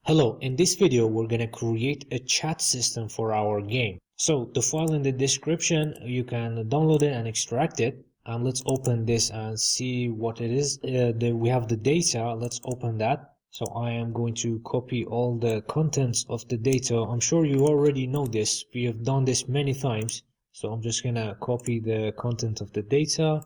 Hello, in this video we're gonna create a chat system for our game. So the file in the description, you can download it and extract it. And let's open this and see what it is. We have the data. Let's open that. So I am going to copy all the contents of the data. I'm sure you already know this. We have done this many times. So I'm just gonna copy the content of the data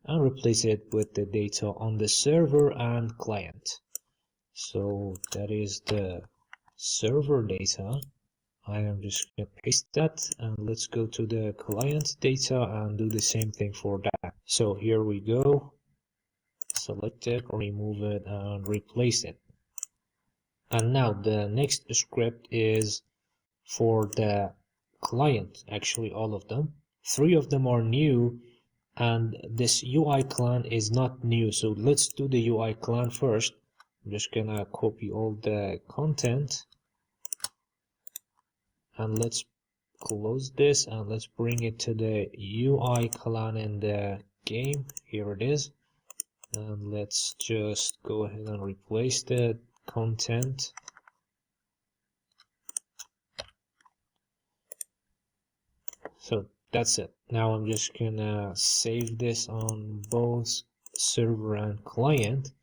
and replace it with the data on the server and client. So that is the server data. I am just going to paste that, and let's go to the client data and do the same thing for that. So here we go. Select it, remove it, and replace it. And now the next script is for the client, actually all of them. 3 of them are new, and this UI clan is not new. So let's do the UI clan first. I'm just gonna copy all the content and let's close this and let's bring it to the UI clan in the game. Here it is, and let's just go ahead and replace the content. So that's it. Now I'm just gonna save this on both server and client,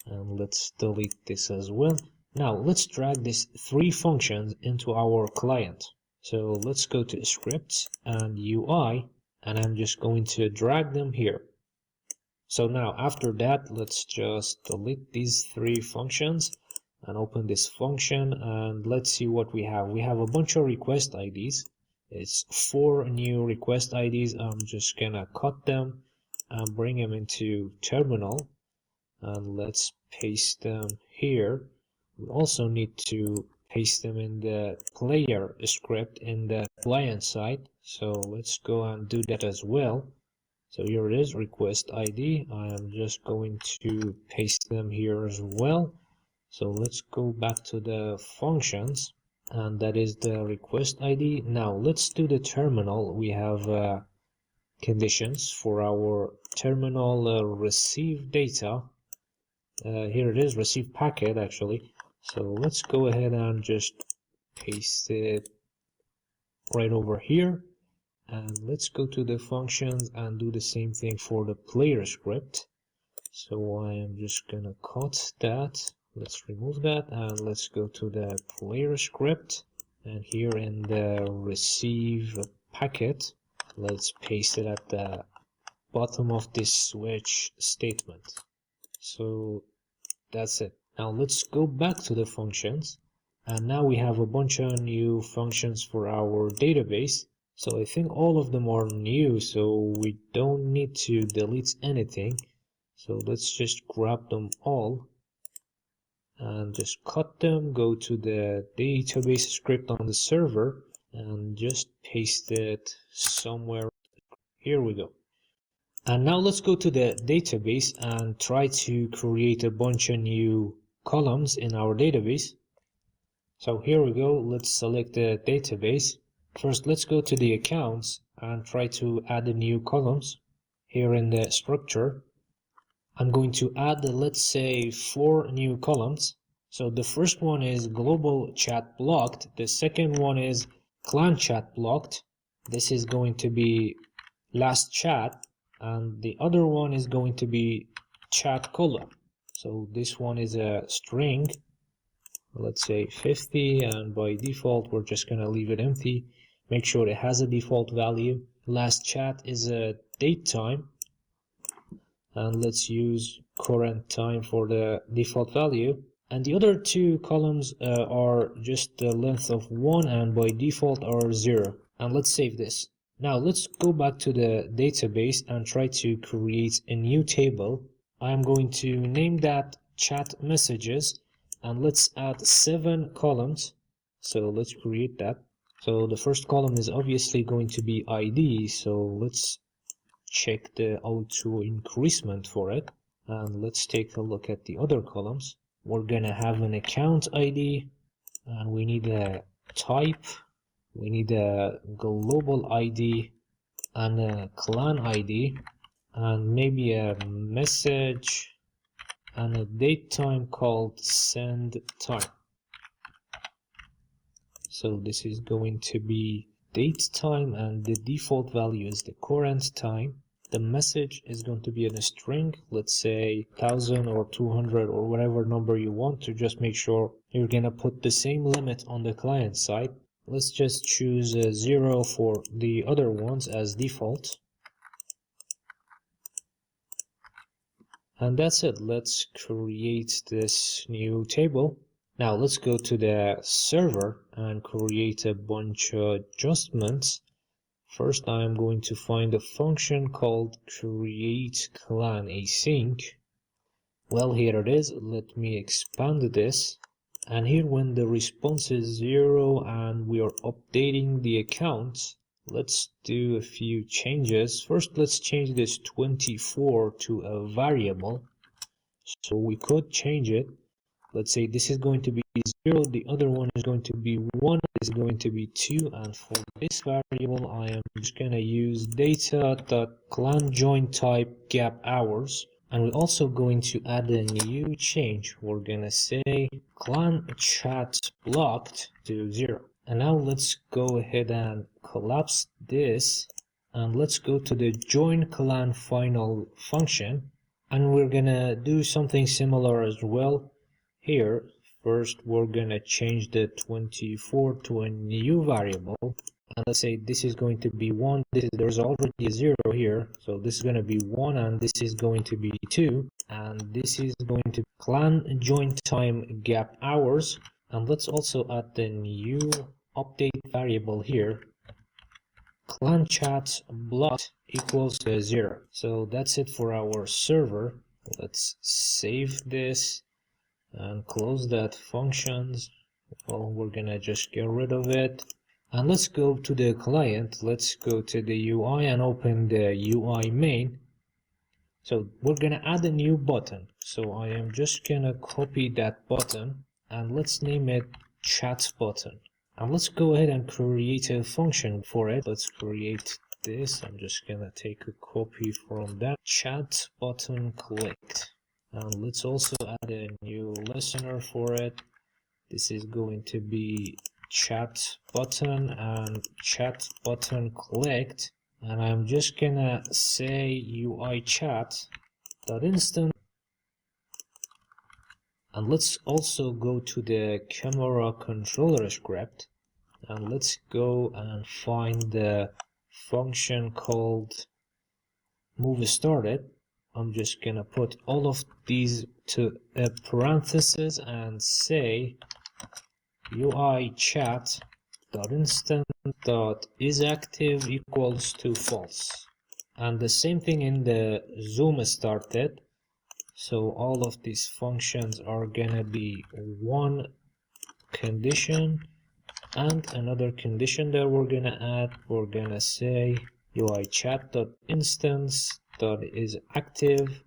and let's delete this as well. Now let's drag these 3 functions into our client. So let's go to scripts and UI, and I'm just going to drag them here. So now after that, let's just delete these 3 functions and open this function, and let's see what we have. We have a bunch of request IDs. It's 4 new request IDs. I'm just gonna cut them and bring them into terminal, and let's paste them here. We also need to paste them in the player script in the client side. So let's go and do that as well. So here it is, request ID. I am just going to paste them here as well. So let's go back to the functions, and that is the request ID. Now let's do the terminal. We have conditions for our terminal receive data. Here it is, receive packet actually. So let's go ahead and just paste it right over here, and let's go to the functions and do the same thing for the player script. So I am just gonna cut that, let's remove that, and let's go to the player script, and here in the receive packet, let's paste it at the bottom of this switch statement. So that's it. Now let's go back to the functions, and now we have a bunch of new functions for our database. So I think all of them are new, so we don't need to delete anything. So let's just grab them all and just cut them, go to the database script on the server and just paste it somewhere. Here we go. And now let's go to the database and try to create a bunch of new columns in our database. So here we go. Let's select the database. First, let's go to the accounts and try to add the new columns. Here in the structure, I'm going to add, let's say, 4 new columns. So the first one is global chat blocked. The second one is clan chat blocked. This is going to be last chat. And the other one is going to be chat column. So this one is a string, let's say 50, and by default we're just gonna leave it empty. Make sure it has a default value. Last chat is a date time, and let's use current time for the default value. And the other 2 columns are just the length of 1, and by default are 0. And let's save this. Now let's go back to the database and try to create a new table. I'm going to name that chat messages, and let's add 7 columns. So let's create that. So the first column is obviously going to be ID, so let's check the auto increment for it, and let's take a look at the other columns. We're gonna have an account ID, and we need a type. We need a global ID and a clan ID, and maybe a message and a date time called send time. So this is going to be date time, and the default value is the current time. The message is going to be in a string, let's say 1000 or 200 or whatever number you want, to just make sure you're going to put the same limit on the client side. Let's just choose 0 for the other ones as default. And that's it. Let's create this new table. Now let's go to the server and create a bunch of adjustments. First, I'm going to find a function called createClanAsync. Well, here it is. Let me expand this. And here, when the response is 0 and we are updating the account, let's do a few changes. First, let's change this 24 to a variable. So we could change it. Let's say this is going to be 0, the other one is going to be 1, this is going to be 2, and for this variable I am just going to use data.clanJoinType gap hours, and we're also going to add a new change. We're going to say clan chat blocked to 0. And now let's go ahead and collapse this, and let's go to the join clan final function, and we're going to do something similar as well. Here, first we're gonna change the 24 to a new variable, and let's say this is going to be 1. There's already a 0 here, so this is going to be 1, and this is going to be 2, and this is going to be clan join time gap hours. And let's also add the new update variable here, clan chat blocked equals 0. So that's it for our server. Let's save this and close that functions. Well, we're gonna just get rid of it, and let's go to the client. Let's go to the UI and open the UI main. So we're gonna add a new button, so I am just gonna copy that button and let's name it chat button, and let's go ahead and create a function for it. Let's create this. I'm just gonna take a copy from that chat button clicked. And let's also add a new listener for it. This is going to be chat button and chat button clicked. And I'm just gonna say UI chat dot instant. And let's also go to the camera controller script, and let's go and find the function called move started. I'm just gonna put all of these to a parenthesis and say UI chat dot instant dot is active equals to false, and the same thing in the zoom started. So all of these functions are gonna be one condition and another condition that we're gonna add. We're gonna say UI chat dot instance dot is active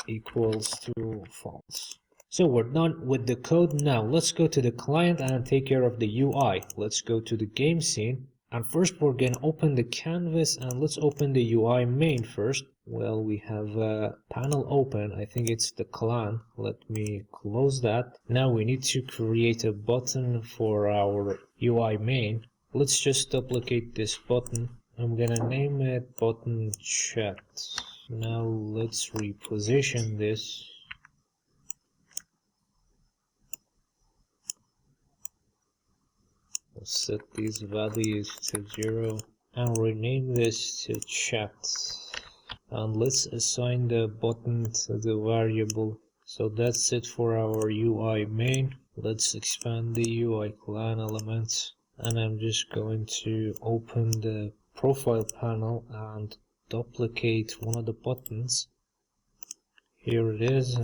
equals to false. So we're done with the code. Now let's go to the client and take care of the UI. Let's go to the game scene, and first we're gonna open the canvas, and let's open the UI main first. Well, we have a panel open. I think it's the clan. Let me close that. Now we need to create a button for our UI main. Let's just duplicate this button. I'm gonna name it button chat. Now let's reposition this. We'll set these values to 0 and rename this to chat. And let's assign the button to the variable. So that's it for our UI main. Let's expand the UI clan elements, and I'm just going to open the profile panel and duplicate one of the buttons. Here it is.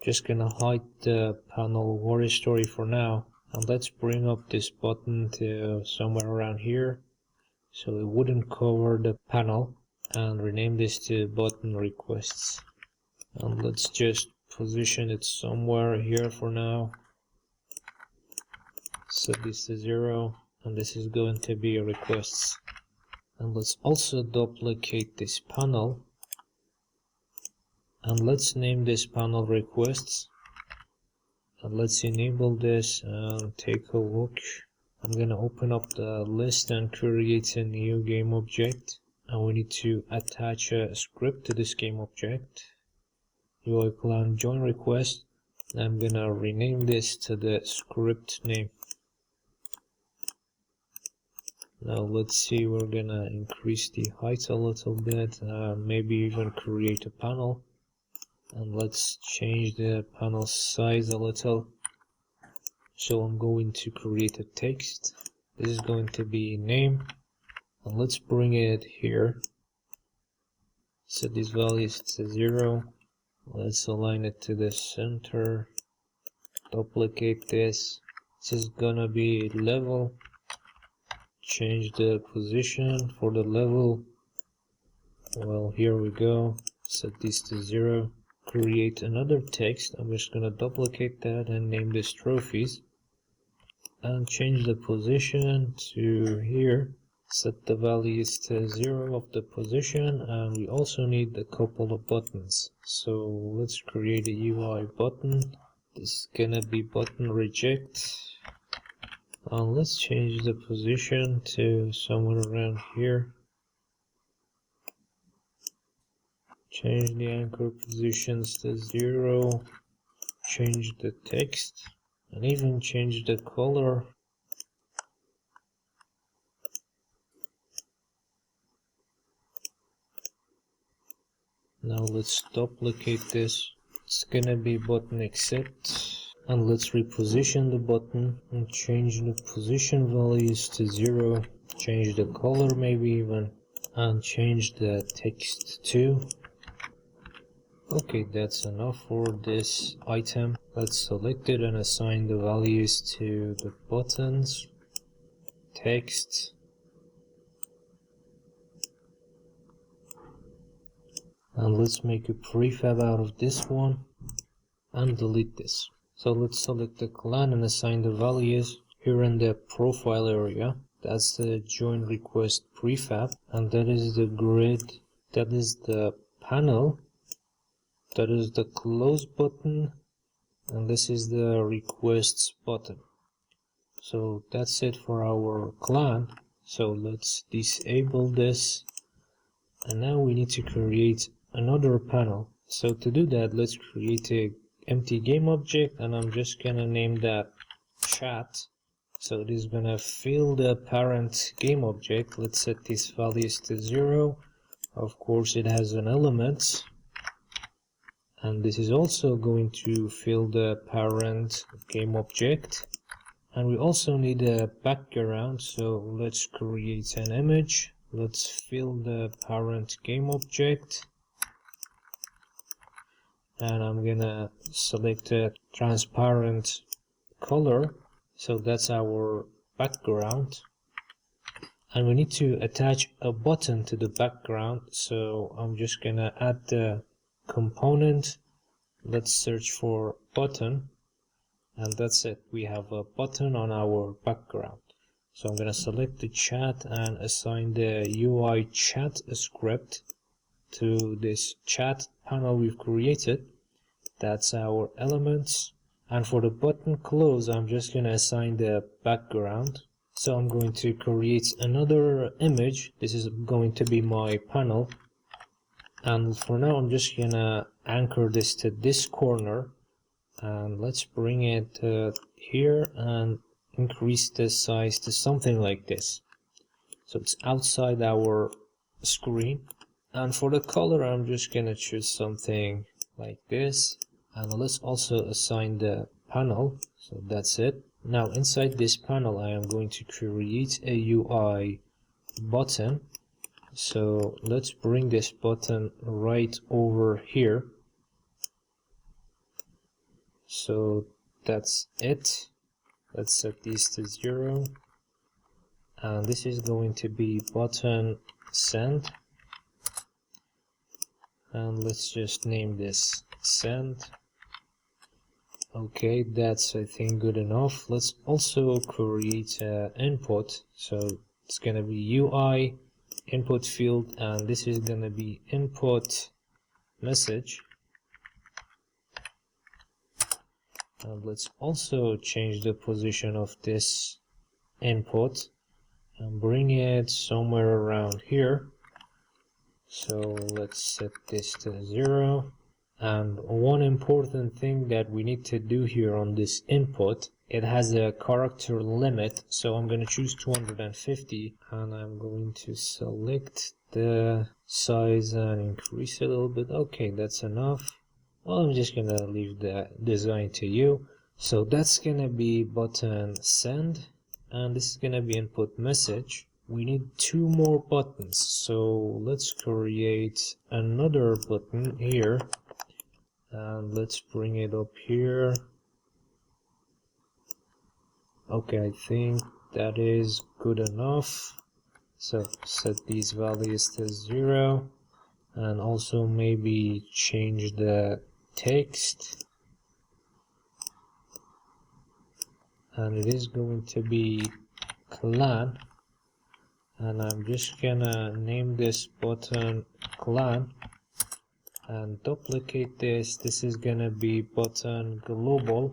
Just gonna hide the panel war story for now, and let's bring up this button to somewhere around here so it wouldn't cover the panel, and rename this to button requests. And let's just position it somewhere here for now. Set this to 0, and this is going to be requests. And let's also duplicate this panel, and let's name this panel requests, and let's enable this and take a look. I'm gonna open up the list and create a new game object, and we need to attach a script to this game object. UI plan join request. I'm gonna rename this to the script name. Now let's see, we're gonna increase the height a little bit, maybe even create a panel, and let's change the panel size a little. So I'm going to create a text. This is going to be name, and let's bring it here. Set these values to 0. Let's align it to the center. Duplicate this. This is gonna be level. Change the position for the level. Well, here we go. Set this to 0. Create another text. I'm just gonna duplicate that and name this trophies. And change the position to here. Set the values to 0 of the position, and we also need a couple of buttons. So let's create a UI button. This is gonna be button reject. Let's change the position to somewhere around here. Change the anchor positions to 0. Change the text, and even change the color. Now let's duplicate this. It's gonna be button accept. And let's reposition the button and change the position values to 0. Change the color maybe even, and change the text too. Okay, that's enough for this item. Let's select it and assign the values to the buttons, text, and let's make a prefab out of this one and delete this. So let's select the clan and assign the values here in the profile area. That's the join request prefab, and that is the grid, that is the panel, that is the close button, and this is the requests button. So that's it for our clan. So let's disable this, and now we need to create another panel. So to do that, let's create a empty game object, and I'm just gonna name that chat. So it is gonna fill the parent game object. Let's set these values to 0. Of course, it has an element, and this is also going to fill the parent game object. And we also need a background, so let's create an image. Let's fill the parent game object, and I'm gonna select a transparent color. So that's our background, and we need to attach a button to the background. So I'm just gonna add the component. Let's search for button, and that's it. We have a button on our background. So I'm gonna select the chat and assign the UI chat script to this chat panel we've created. That's our elements. And for the button close, I'm just gonna assign the background. So I'm going to create another image. This is going to be my panel. And for now, I'm just gonna anchor this to this corner. And let's bring it here and increase the size to something like this. So it's outside our screen. And for the color, I'm just gonna choose something like this. And let's also assign the panel. So that's it. Now inside this panel, I am going to create a UI button. So let's bring this button right over here. So that's it. Let's set these to 0. And this is going to be button send. And let's just name this send. Okay, that's I think good enough. Let's also create an input. So it's gonna be UI input field, and this is gonna be input message. And let's also change the position of this input and bring it somewhere around here. So let's set this to 0. And one important thing that we need to do here on this input, it has a character limit, so I'm going to choose 250 and I'm going to select the size and increase it a little bit. Okay, that's enough. Well, I'm just going to leave the design to you. So that's going to be button send, and this is going to be input message. We need 2 more buttons, so let's create another button here. And let's bring it up here. Okay, I think that is good enough. So set these values to 0 and also maybe change the text. And it is going to be clan. And I'm just gonna name this button clan. And duplicate this. This is gonna be button global.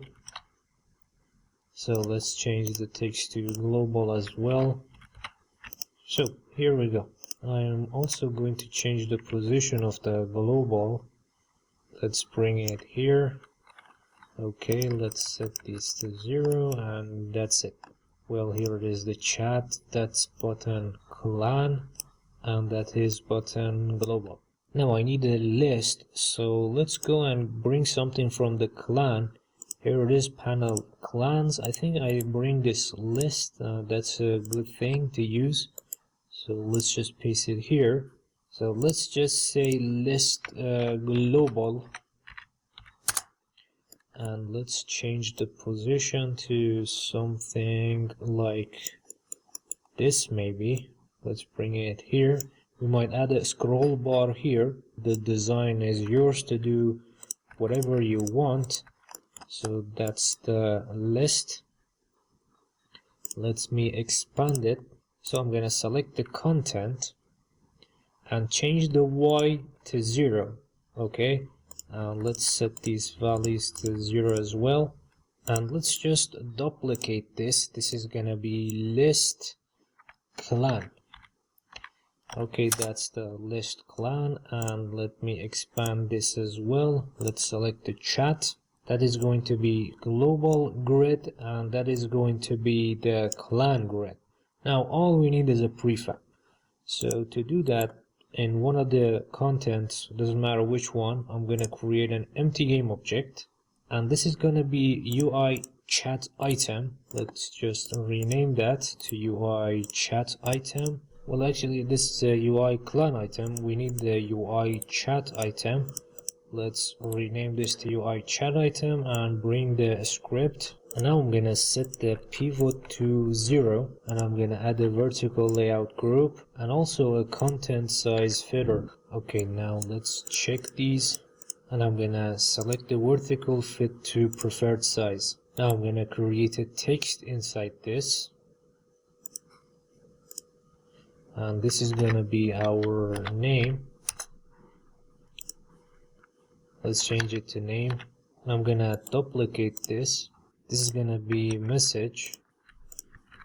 So let's change the text to global as well. So here we go. I am also going to change the position of the global. Let's bring it here. Okay, let's set this to 0 and that's it. Well, here it is, the chat. That's button clan and that is button global. Now I need a list, so let's go and bring something from the clan. Here it is, panel clans. I think I bring this list. That's a good thing to use. So let's just paste it here. So let's just say list global. And let's change the position to something like this maybe. Let's bring it here. We might add a scroll bar here. The design is yours to do whatever you want. So that's the list. Let me expand it. So I'm going to select the content and change the Y to 0. Okay. Let's set these values to 0 as well. And let's just duplicate this. This is going to be list clan. Okay, that's the list clan, and let me expand this as well. Let's select the chat. That is going to be global grid, and that is going to be the clan grid. Now all we need is a prefab. So to do that, in one of the contents, doesn't matter which one, I'm going to create an empty game object, and this is going to be UI chat item. Let's just rename that to UI chat item. Well, actually, this is a UI clan item. We need the UI chat item. Let's rename this to UI chat item and bring the script. And now I'm gonna set the pivot to 0, and I'm gonna add a vertical layout group and also a content size feather. Okay, now let's check these, and I'm gonna select the vertical fit to preferred size. Now I'm gonna create a text inside this. And this is going to be our name. Let's change it to name. I'm going to duplicate this. This is going to be message.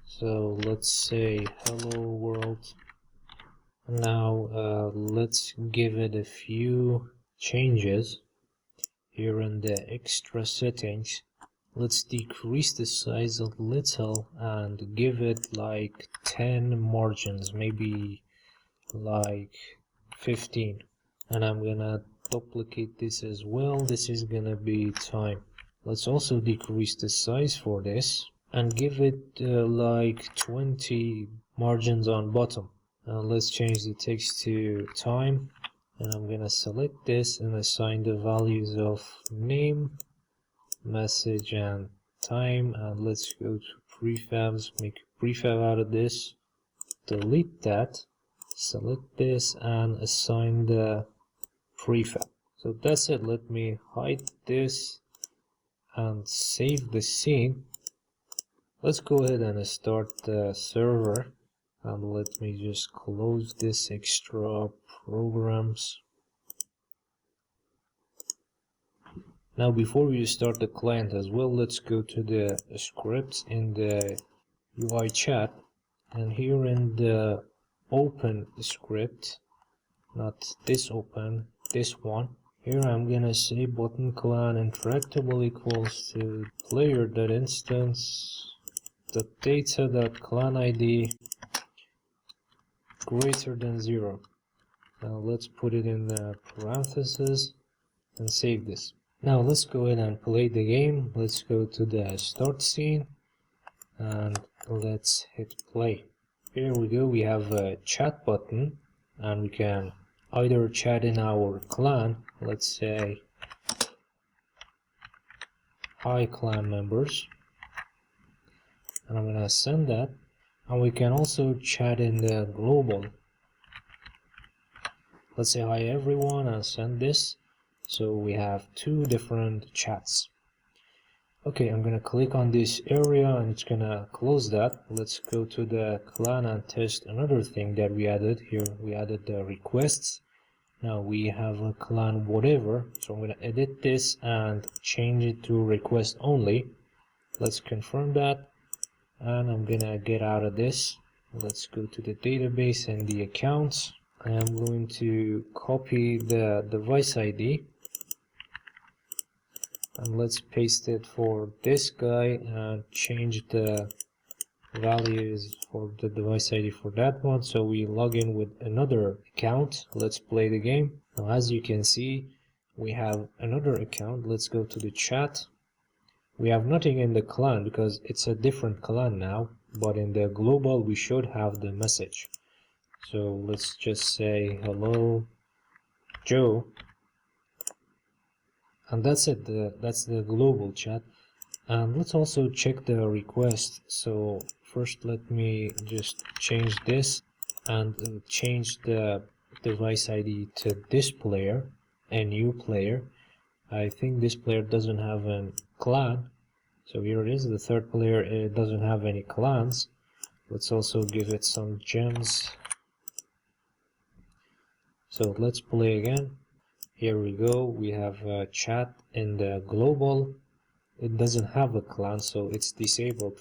So let's say hello world. Now let's give it a few changes here in the extra settings. Let's decrease the size a little and give it like 10 margins, maybe like 15. And I'm gonna duplicate this as well. This is gonna be time. Let's also decrease the size for this and give it like 20 margins on bottom. Let's change the text to time, and I'm gonna select this and assign the values of name, message, and time. And let's go to prefabs, make a prefab out of this, delete that, select this and assign the prefab. So that's it. Let me hide this and save the scene. Let's go ahead and start the server, and let me just close this extra programs. Now before we start the client as well, let's go to the scripts in the UI chat, and here in the open script, not this open, this one, here I'm gonna say button clan interactable equals to player.instance data.clan ID greater than 0. Now let's put it in the parentheses and save this. Now let's go ahead and play the game. Let's go to the start scene and let's hit play. Here we go, we have a chat button and we can either chat in our clan, let's say hi clan members, and I'm gonna send that, and we can also chat in the global. Let's say hi everyone and send this. So we have two different chats. Okay, I'm gonna click on this area and it's gonna close that. Let's go to the clan and test another thing that we added here. We added the requests. Now we have a clan whatever, so I'm gonna edit this and change it to request only. Let's confirm that, and I'm gonna get out of this. Let's go to the database and the accounts. I am going to copy the device ID and let's paste it for this guy and change the values for the device ID for that one. So we log in with another account. Let's play the game. Now as you can see, we have another account. Let's go to the chat. We have nothing in the clan because it's a different clan now, but in the global we should have the message. So let's just say hello Joe, and that's it. That's the global chat. And let's also check the request. So first let me just change this and change the device ID to this player, a new player. I think this player doesn't have a clan, so here it is. The third player, it doesn't have any clans. Let's also give it some gems. So let's play again. Here we go, we have a chat in the global. It doesn't have a clan, so it's disabled.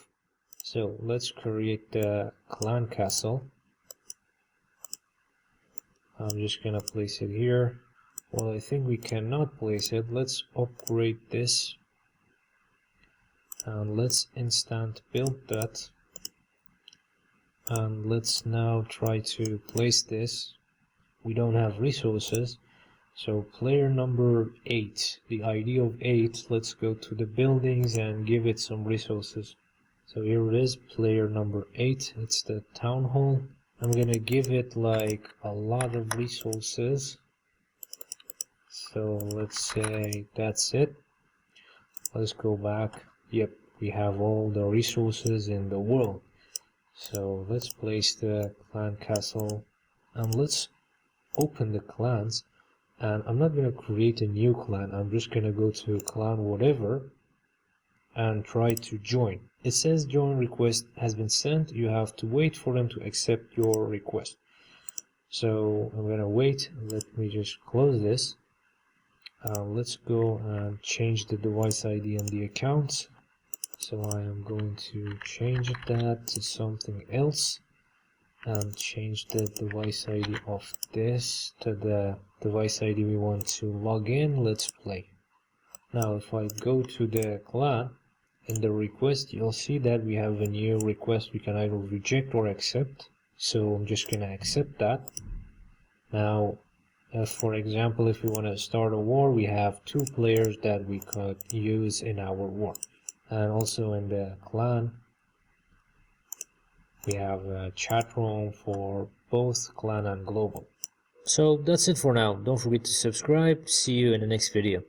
So let's create the clan castle. I'm just gonna place it here. Well, I think we cannot place it. Let's upgrade this and let's instant build that, and let's now try to place this. We don't have resources. So player number 8, the ID of 8, let's go to the buildings and give it some resources. So here it is, player number 8, it's the town hall. I'm gonna give it like a lot of resources. So let's say that's it. Let's go back. Yep, we have all the resources in the world. So let's place the clan castle and let's open the clans. And I'm not going to create a new clan, I'm just going to go to clan whatever and try to join. It says join request has been sent. You have to wait for them to accept your request. So I'm going to wait. Let me just close this. Let's go and change the device ID and the accounts. So I am going to change that to something else and change the device ID of this to the device ID we want to log in. Let's play. Now if I go to the clan, in the request you'll see that we have a new request. We can either reject or accept. So I'm just gonna accept that. Now for example, if we want to start a war, we have 2 players that we could use in our war. And also in the clan we have a chat room for both clan and global. So that's it for now. Don't forget to subscribe. See you in the next video.